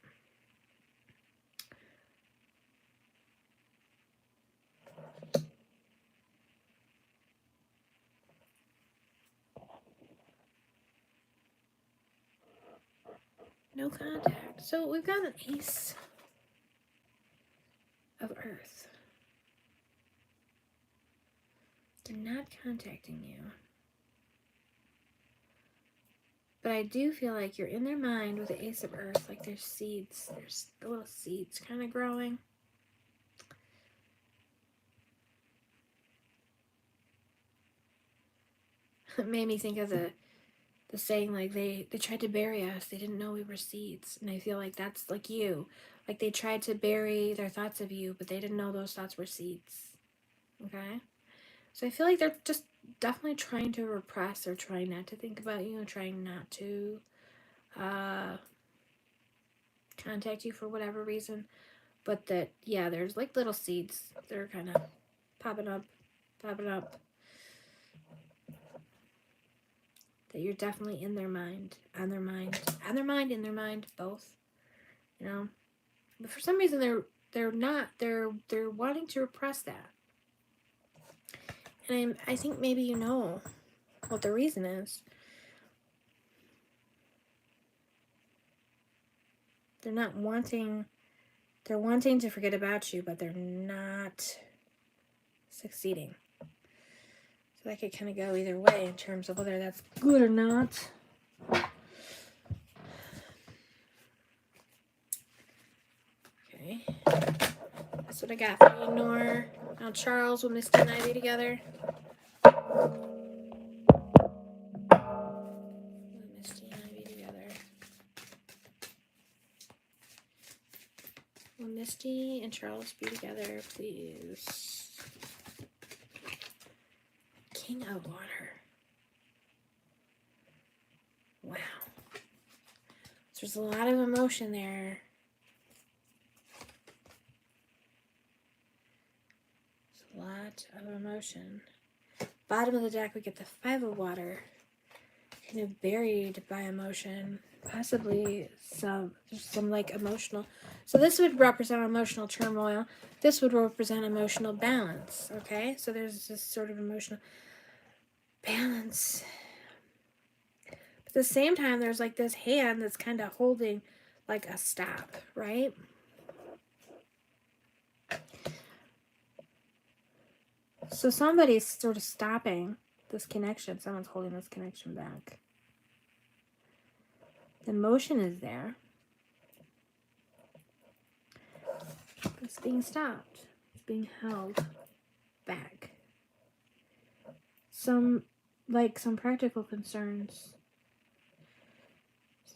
No contact. So we've got an Ace of Earth. They're not contacting you. But I do feel like you're in their mind with the Ace of Earth. Like there's seeds. There's the little seeds kind of growing. It made me think of the saying, like, they tried to bury us. They didn't know we were seeds. And I feel like that's like you. Like they tried to bury their thoughts of you, but they didn't know those thoughts were seeds. Okay? So I feel like they're just definitely trying to repress or trying not to think about you and trying not to contact you for whatever reason. But that, yeah, there's like little seeds that are kind of popping up. That you're definitely in their mind, in their mind, both. You know? But for some reason they're wanting to repress that. And I think maybe you know what the reason is. They're wanting to forget about you, but they're not succeeding. So that could kind of go either way in terms of whether that's good or not. Okay. That's what I got for you, Nor. Now Charles, will Misty and I be together? Will Misty and I be together? Will Misty and Charles be together, please? King of Water. Wow. So there's a lot of emotion there. There's a lot of emotion. Bottom of the deck, we get the Five of Water. Kind of buried by emotion. Possibly some like emotional. So this would represent emotional turmoil. This would represent emotional balance. Okay? So there's this sort of emotional balance. But at the same time, there's like this hand that's kind of holding like a stop, right? So somebody's sort of stopping this connection. Someone's holding this connection back. The emotion is there. It's being stopped. It's being held back. Some practical concerns.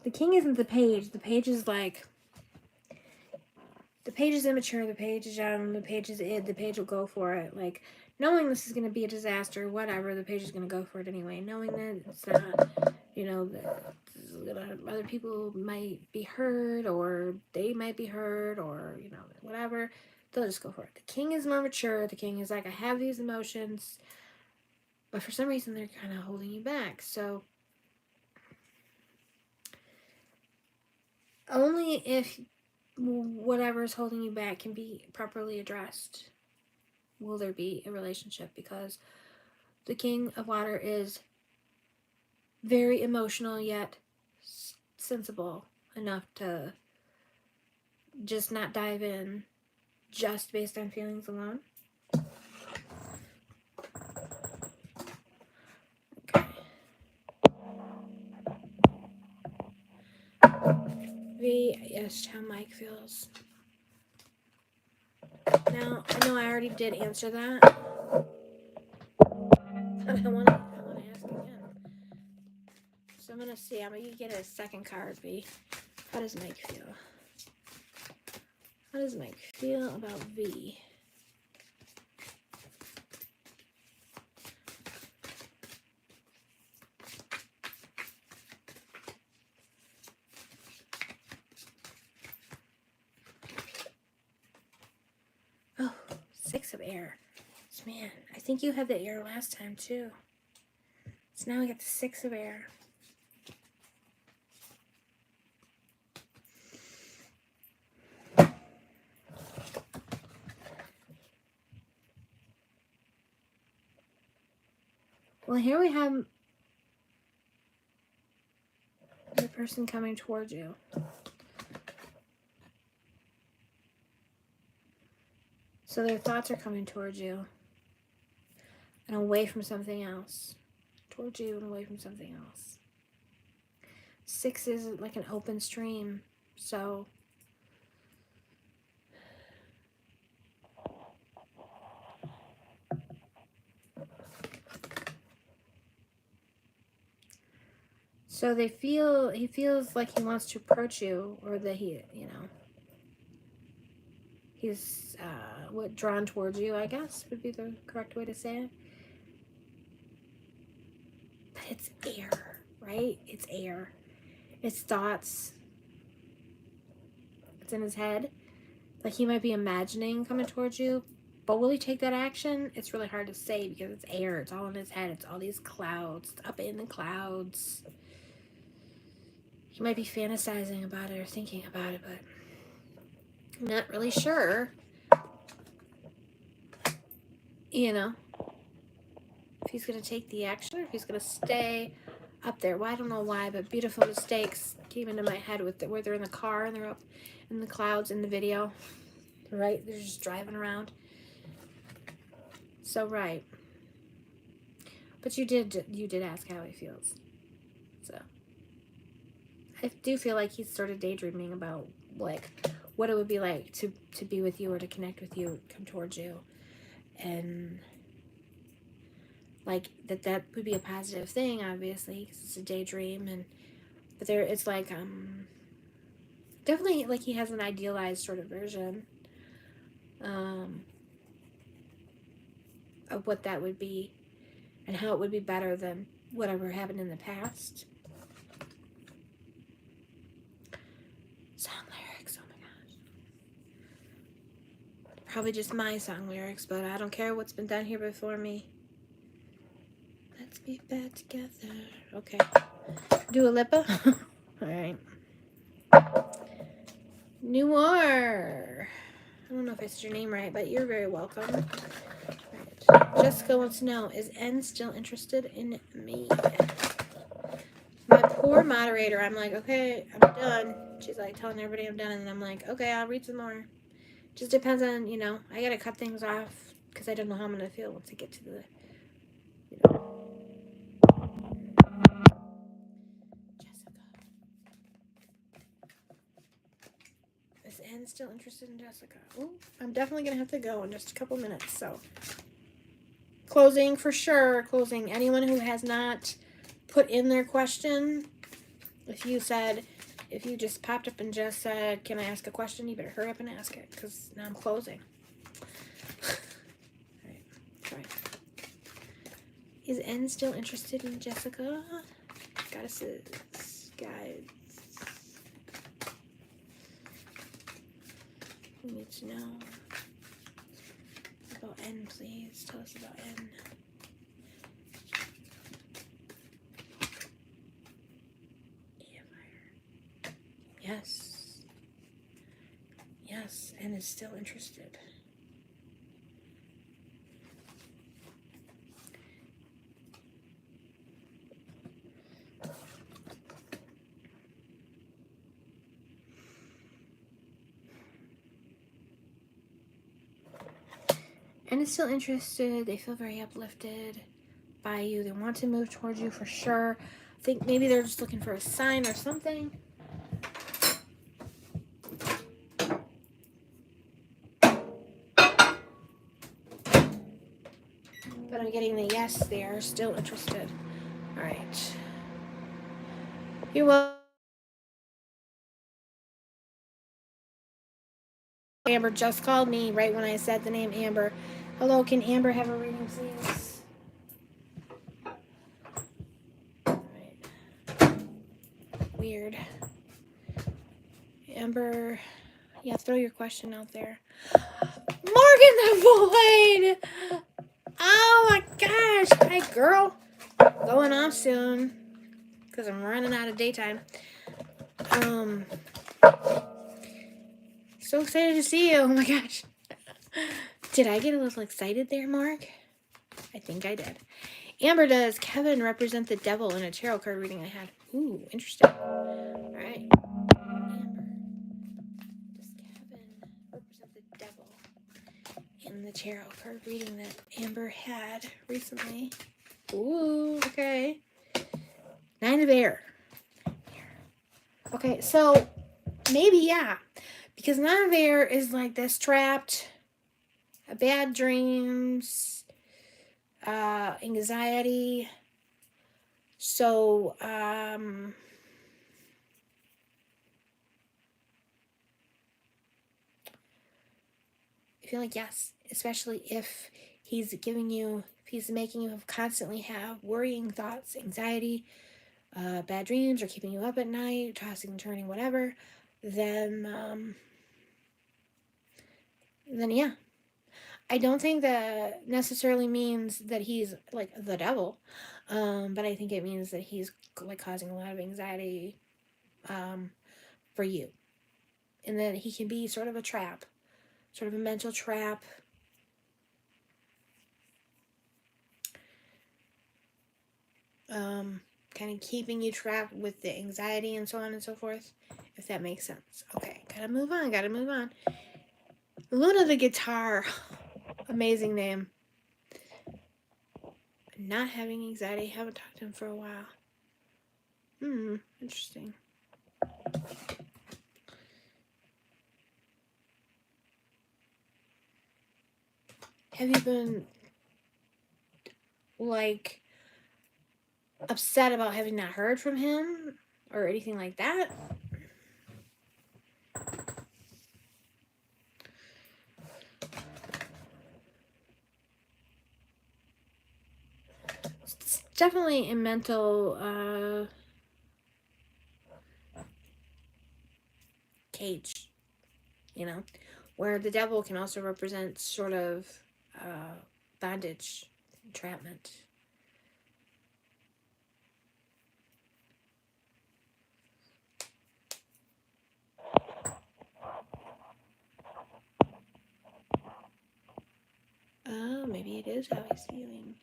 The king isn't the page. The page is like the page is immature, the page is young, the page is id, the page will go for it. Like, knowing this is going to be a disaster, whatever, the page is going to go for it anyway. Knowing that it's not, you know, that other people might be hurt, or they might be hurt, or, you know, whatever, they'll just go for it. The king is more mature. The king is like, I have these emotions, but for some reason they're kind of holding you back. So only if whatever is holding you back can be properly addressed will there be a relationship, because the king of water is very emotional yet sensible enough to just not dive in just based on feelings alone. V, yes, how Mike feels. Now, I know I already did answer that, but I want to ask again. So I'm going to see. I'm going to get a second card, V. How does Mike feel? How does Mike feel about V? Oh, 6 of air. Man, I think you had the air last time too. So now we got the 6 of air. Well, here we have the person coming towards you. So their thoughts are coming towards you and away from something else. Towards you and away from something else. 6 is like an open stream. So he feels like he wants to approach you, or that he, you know, he's drawn towards you, I guess would be the correct way to say it. But it's air, right? It's air. It's thoughts. It's in his head. Like, he might be imagining coming towards you, but will he take that action? It's really hard to say because it's air. It's all in his head. It's all these clouds, up in the clouds. He might be fantasizing about it or thinking about it, but I'm not really sure. You know, if he's going to take the action or if he's going to stay up there. Well, I don't know why, but Beautiful Mistakes came into my head with where they're in the car and they're up in the clouds in the video. Right? They're just driving around. So, right. But you did ask how he feels. So, I do feel like he's sort of daydreaming about, like, what it would be like to be with you or to connect with you, come towards you. And, like, that would be a positive thing, obviously, because it's a daydream. But it's like, definitely, like, he has an idealized sort of version of what that would be and how it would be better than whatever happened in the past. Song lyrics, oh my gosh. Probably just my song lyrics, but I don't care what's been done here before me. Let's be back together. Okay. Dua Lipa? Alright. Noir. I don't know if I said your name right, but you're very welcome. Right. Jessica wants to know, is N still interested in me? My poor moderator, I'm like, okay, I'm done. She's like telling everybody I'm done, and I'm like, okay, I'll read some more. Just depends on, you know, I gotta cut things off because I don't know how I'm gonna feel once I get to the, you know. Jessica. Is Anne still interested in Jessica? Ooh, I'm definitely gonna have to go in just a couple minutes, so. Closing for sure. Closing. Anyone who has not put in their question, if you said, If you just popped up and just said, can I ask a question? You better hurry up and ask it, because now I'm closing. Alright, try. Is N still interested in Jessica? Goddesses, guides. We need to know about N, please. Tell us about N. Yes. Yes, N is still interested. N is still interested. They feel very uplifted by you. They want to move towards you for sure. I think maybe they're just looking for a sign or something. But I'm getting the yes, they are still interested. All right. You're welcome. Amber just called me right when I said the name Amber. Hello, can Amber have a reading, please? All right. Weird. Amber, yeah, throw your question out there. Morgan the Void! Oh my gosh! Hi, girl. Going off soon because I'm running out of daytime. So excited to see you. Oh my gosh. Did I get a little excited there, Mark? I think I did. Amber, does Kevin represent the devil in a tarot card reading I had? Ooh, interesting. All right. Amber, does Kevin represent the devil in the tarot card reading that Amber had recently? Ooh, okay. 9 of Air. Okay, so maybe, yeah. Because 9 of Air is like this trapped, bad dreams, anxiety. So, I feel like yes, especially if he's giving you, if he's making you constantly have worrying thoughts, anxiety, bad dreams, or keeping you up at night, tossing and turning, whatever, then yeah. I don't think that necessarily means that he's like the devil, but I think it means that he's like causing a lot of anxiety for you, and that he can be sort of a trap, sort of a mental trap. Kind of keeping you trapped with the anxiety and so on and so forth, if that makes sense. Okay, gotta move on. Luna the guitar, amazing name. Not having anxiety, haven't talked to him for a while. Interesting. Have you been like upset about having not heard from him or anything like that? It's definitely a mental cage, you know, where the devil can also represent sort of bondage, entrapment. Oh, maybe it is how he's feeling.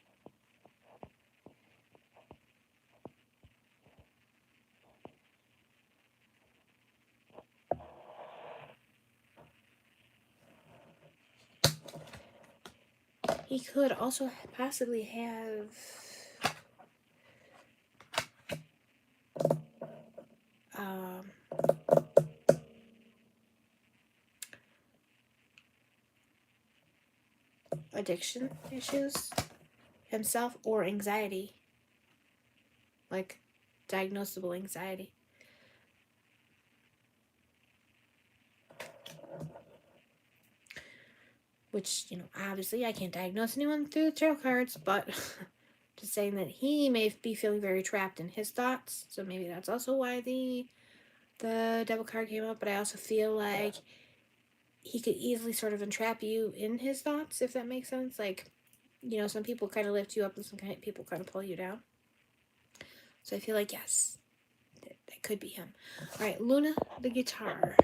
He could also possibly have addiction issues himself, or anxiety, like diagnosable anxiety. which, you know, obviously I can't diagnose anyone through the tarot cards, but just saying that he may be feeling very trapped in his thoughts. So maybe that's also why the Devil card came up. But I also feel like he could easily sort of entrap you in his thoughts, if that makes sense. Like, you know, some people kind of lift you up and some people kind of pull you down. So I feel like, yes, that could be him. All right, Luna, the guitar.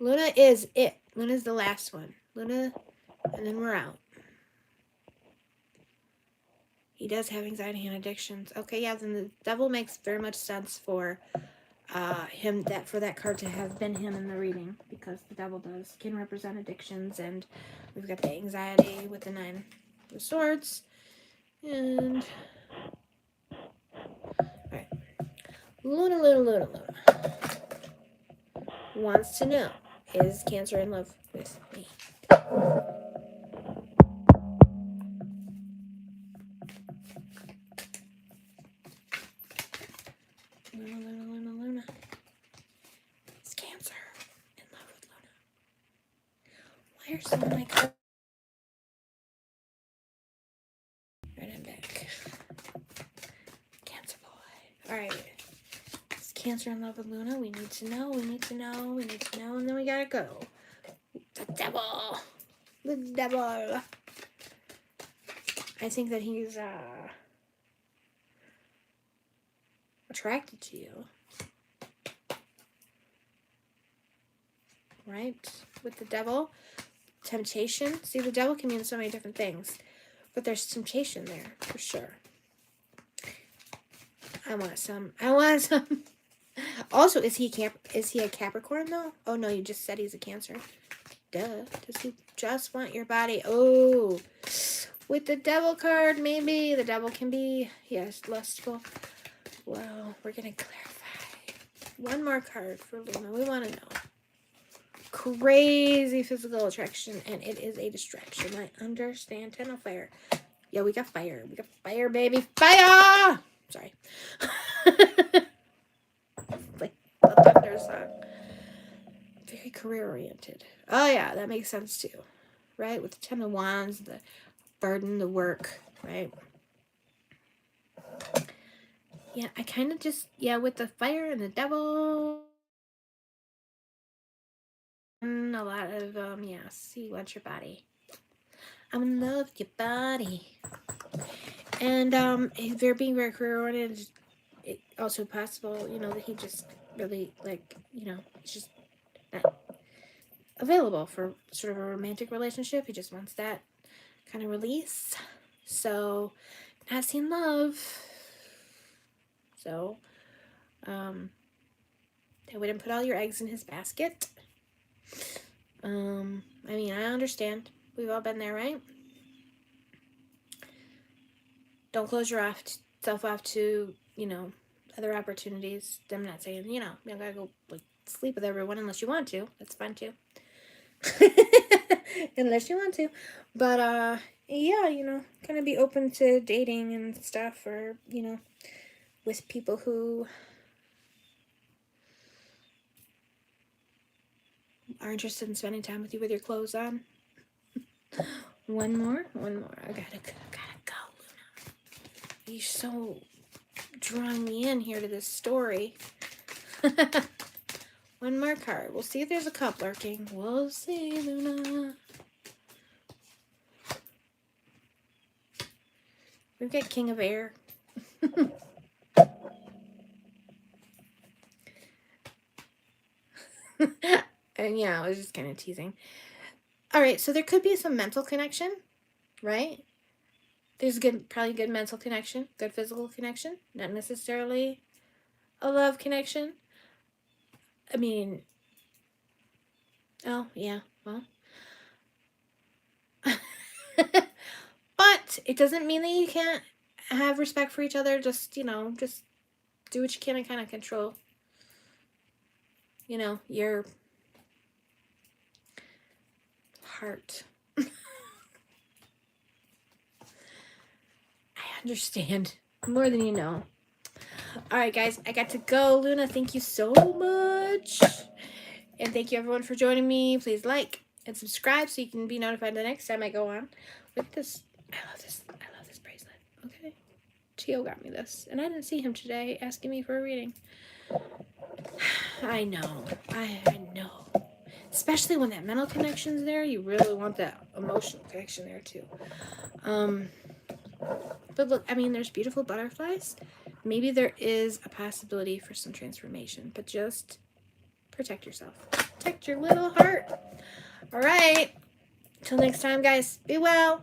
Luna is it. Luna's the last one. Luna, and then we're out. He does have anxiety and addictions. Okay, yeah, then the Devil makes very much sense for him, that for that card to have been him in the reading, because the Devil can represent addictions, and we've got the anxiety with the 9 of Swords. And alright. Luna wants to know, is Cancer in love with me? Luna. Is Cancer in love with Luna? Why are some of my cards? Right, I'm back. Cancer boy. Alright. Is Cancer in love with Luna? We need to know, and then we gotta go. The Devil. The Devil. I think that he's attracted to you. Right? With the Devil. Temptation. See, the Devil can mean so many different things. But there's temptation there, for sure. I want some. Also, is he a Capricorn, though? Oh, no, you just said he's a Cancer. Duh. Does he just want your body? Oh. With the Devil card, maybe. The Devil can be, yes, lustful. Well, we're going to clarify. One more card for Luna. We want to know. Crazy physical attraction, and it is a distraction. I understand. 10 of fire. Yeah, we got fire. We got fire, baby. Fire! Sorry. Like the Thunder song. Very career-oriented. Oh, yeah, that makes sense, too. Right? With the 10 of Wands, the burden, the work, right? Yeah, I kind of just, with the fire and the Devil. And a lot of, yes, he wants your body. I'm in love with your body. And, if they're being very career-oriented, it's also possible, you know, that he just really, like, you know, it's just not available for sort of a romantic relationship. He just wants that kind of release. So, not seen love. So, I wouldn't put all your eggs in his basket. I mean, I understand. We've all been there, right? Don't close yourself off to, you know, other opportunities. I'm not saying, you know, you gotta go like sleep with everyone unless you want to. That's fine too. Unless you want to. But yeah, you know, kind of be open to dating and stuff, or, you know, with people who are interested in spending time with you with your clothes on. One more. I gotta go, Luna. You're so drawing me in here to this story. One more card. We'll see if there's a cup lurking. We'll see, Luna. We've got King of Air. And yeah, I was just kind of teasing. All right, so there could be some mental connection, right? There's probably good mental connection, good physical connection, not necessarily a love connection. I mean, oh, yeah, well. But it doesn't mean that you can't have respect for each other. Just, you know, just do what you can and kind of control, you know, your heart. I understand more than you know. All right, guys, I got to go. Luna, thank you so much. And thank you, everyone, for joining me. Please like and subscribe so you can be notified the next time I go on. Look at this. I love this bracelet. Okay. Tio got me this. And I didn't see him today asking me for a reading. I know. I know. Especially when that mental connection's there, you really want that emotional connection there too. But look, I mean, there's beautiful butterflies. Maybe there is a possibility for some transformation, but just protect yourself. Protect your little heart. All right. Till next time, guys. Be well.